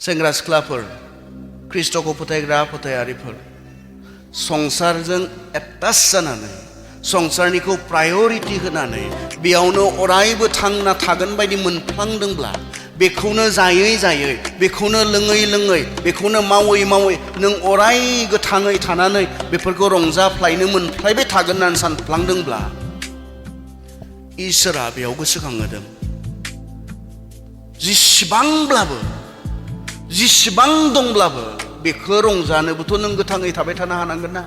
सेंग्रा सिख्लाफोर, ख्रिस्ट'खौ फोथायग्रा फोथायारिफोर, संसारजों एटाच जानानै संसारनिखौ प्रायरिटी होनानै बेयावनो अरायबो थांना थागोन बायदि मोनफ्लांदोंब्ला, बेखौनो जायै जायै, बेखौनो लोङै लोङै, बेखौनो मावै मावै नों अराय गोथाङै थानानै बेफोरखौ रंजाफ्लायनो मोनफ्लायबाय थागोन होननानै सानफ्लांदोंब्ला, इसोरा बेयाव गोसोखांहोदों जिसिबां दंब्लाबो बेखौ रंजानोबोथ' नों गोथाङै थाबाय थानो हानांगोन ना।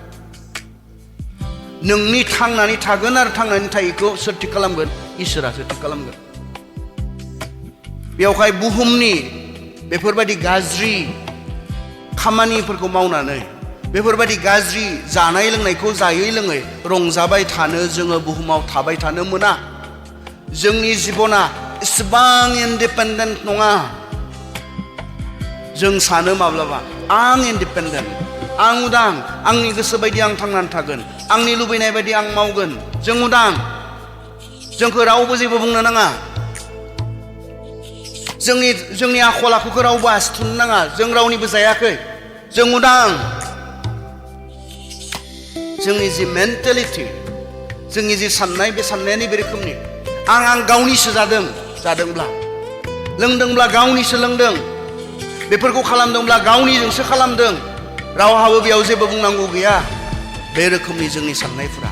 नोंनि थांनानै थागोन आरो थांनानै थायैखौ सोर थिग खालामगोन? इसोरासो थिग खालामगोन। बेवहाय बुहुमनि बेफोरबायदि गाज्रि खामानिफोरखौ मावनानै, बेफोरबायदि गाज्रि जानाय लोंनायखौ जायै लोङै रंजाबाय थानो जोङो बुहुमाव थाबाय थानो मोना। जोंनि जिबना इसेबां इन्डिपेन्डेन्ट नङा। जों सानो माब्लाबा आं इन्डिपेन्डेन्ट, आं उदां, आंनि गोसो बायदि आं थांनानै थागोन, आंनि लुबैनाय बायदि आं मावगोन, जों उदां, जोंखौ रावबो जेबो बुंनो नाङा, जोंनि आखल आखुखौ रावबो आसि थुनो नाङा, जों रावनिबो जायाखै, जों उदां। जोंनि जि मेन्टेलिटि, जोंनि जि साननाय, बे साननाया नैबे रोखोमनि। आं गावनिसो जादोंब्ला, लोंदोंब्ला गावनिसो लोंदों, बेफोरखौ खालामदोंब्ला गावनिजोंसो खालामदों, रावहाबो बेयाव जेबो बुंनांगौ गैया। बे रोखोमनि जोंनि साननायफोरा